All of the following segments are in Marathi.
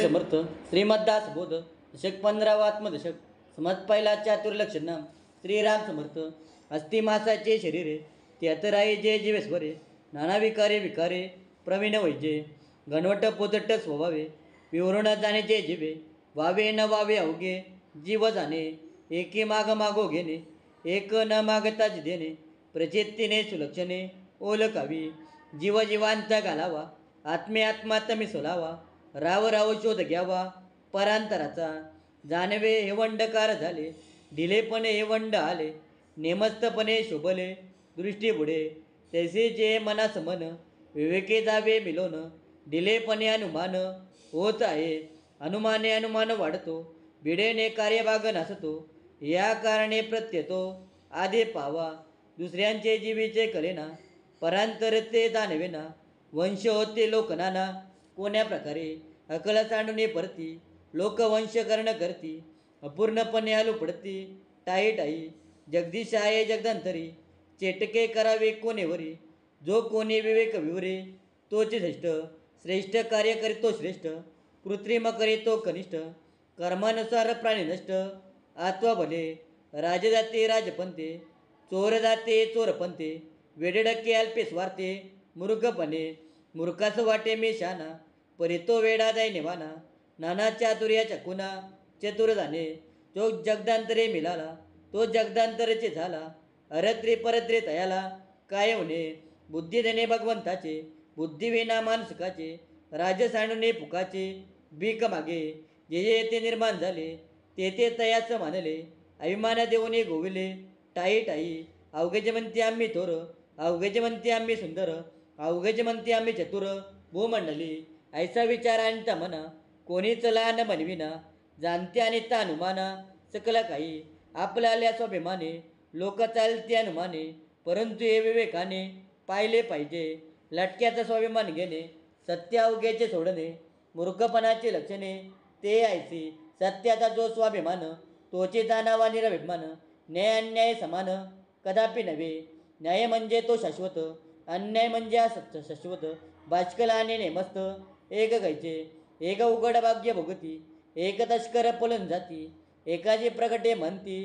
समर्थ श्रीमद्दास बोध दशक 15 आत्मदशक समाज पहिला चातुर्लक्षण श्रीराम समर्थ अस्ति मासाचे शरीरे त्यातराये जय जीवेश्वरे नाना विकारे विकारे प्रवीण वैजे घनवट पोतट स्वभावे विवरण जाणे जय जीवे वावे न वावे अवघे जीव जाणे एकी माग मागो घेणे एक न मागताच देणे प्रचित्तीने सुलक्षणे ओळखावी जीव जीवांचा घालावा आत्मे आत्मा तमी सोलावा राव राव शोध घ्यावा परांतराचा जानवे हेवंडकार झाले ढिलेपणे हेवंड आले नेमस्तपणे शोभले दृष्टी बुडे तैसे जे मनास मन विवेके जावे मिलोन ढिलेपणे अनुमान होत आहे अनुमाने अनुमान वाढतो बिडेने कार्यभाग नसतो या कारणे प्रत्यतो आधी पावा दुसऱ्यांचे जीवीचे कलेना परांतर ते जाणवेना वंश होते लोकनाना कोण्या प्रकारे अकल सांडून परती लोकवंश कर्ण करती अपूर्णपणे आलू पडती टाई टाई जगदीश आहे जगदंतरी चेटके करावे कोणेवरी जो कोणी विवेक विवरे तोच श्रेष्ठ श्रेष्ठ कार्य करीतो श्रेष्ठ कृत्रिम करीतो कनिष्ठ कर्मानुसार प्राणी नष्ट आत्वा भले राजजाते राजपंते चोर जाते चोरपंते वेडेडके अल्पे स्वार्थे मूर्खपणे मूर्खास वाटे मी शाना परितो वेडा जाय निवाना नाना चातुर्या चकुना चतुर जाणे जो जगदांतरे मिळाला तो जगदांतरचे झाला अरत्रे परत्रे तयाला काय होणे बुद्धी देणे भगवंताचे बुद्धिविना मानसुकाचे राज सांडणे फुकाचे भीक मागे जे जे ते निर्माण झाले ते ते तयाच मानले अभिमान देऊने गोविले टाई टाई अवघेचे म्हणते आम्ही थोर अवघेचे म्हणते आम्ही सुंदर अवघेचे म्हणते आम्ही चतुर भूमंडली ऐसा विचार आणता मना कोणी चला न बनविना जाणते आणि ता अनुमाना सकला काही आपल्याला स्वाभिमाने लोक चालते अनुमाने परंतु हे विवेकाने पाहिले पाहिजे लटक्याचा स्वाभिमान घेणे सत्य अवघेचे सोडणे मूर्खपणाचे लक्षणे ते ऐसे सत्याचा जो स्वाभिमान तोचे जाणावा निरभिमान न्याय अन्याय समान कदापि नव्हे न्याय म्हणजे तो शाश्वत अन्याय म्हणजे शाश्वत बाष्कलाने नेमस्त एक गायचे एक उघड भाग्य भोगती एक तस्कर पळून जाती एकाची प्रगटे म्हणती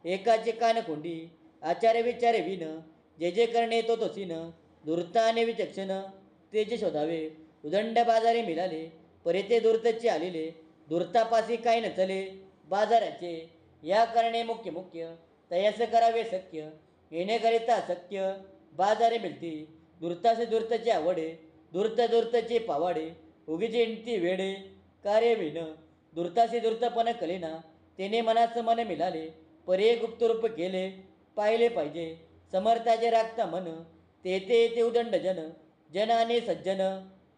एकाचे कान कोंडी आचार्य विचारे विन जे जे करणे तो तोसीन धूर्ताने विचक्षण ते जे शोधावे उदंड बाजारी मिळाले परे ते धूर्तचे आलेले धूर्तापासी काय न चले बाजाराचे या करणे मुख्य मुख्य तयास करावे शक्य येणेकरिता शक्य बाजारे मिळती धूर्तासे धूर्तचे आवडे धूर्त धूर्तचे पावाडे उगीचे इंती वेडे कार्य विन धूर्ताशी धूर्तपण कलेना तेने मनास मन मिळाले परे गुप्तरूप केले पाहिले पाहिजे समर्थाचे राखता मन ते उदंड जन जन आणि सज्जन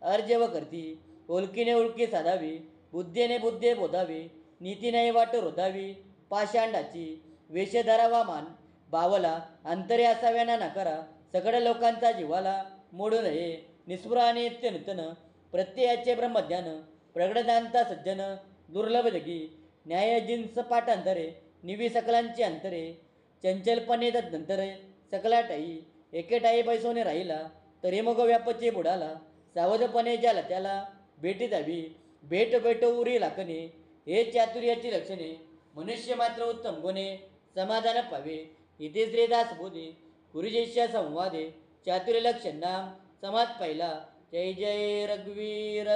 अर्जव करती ओळखीने ओळखी साधावी बुद्धीने बुद्धे बोधावी नीतीने वाट रोधावी पाषांडाची वेश धरावा मान बावला अंतरे असाव्याना नकारा सगळ्या लोकांचा जीवाला मोडू नये निस्पृह आणि नित्यनूतन प्रत्ययाचे ब्रह्मज्ञान प्रगडदांता सज्जन दुर्लभ जगी न्याय जिन्स पाठांतरे निवी सकलांची अंतरे चंचलपणे तदनंतरे सकला टाई एके टाई बैसोने राहिला तरी मग व्यापचे बुडाला सावधपणे ज्याला त्याला भेटी द्यावी भेट भेट उरी लाकणे हे चातुर्याची लक्षणे मनुष्य मात्र उत्तम गुणे समाधान पावे इथे श्रीदास बोधे गुरुशिष्य संवादे चातुर्य लक्षण नाम समाज पहिला जय जय रघुवीर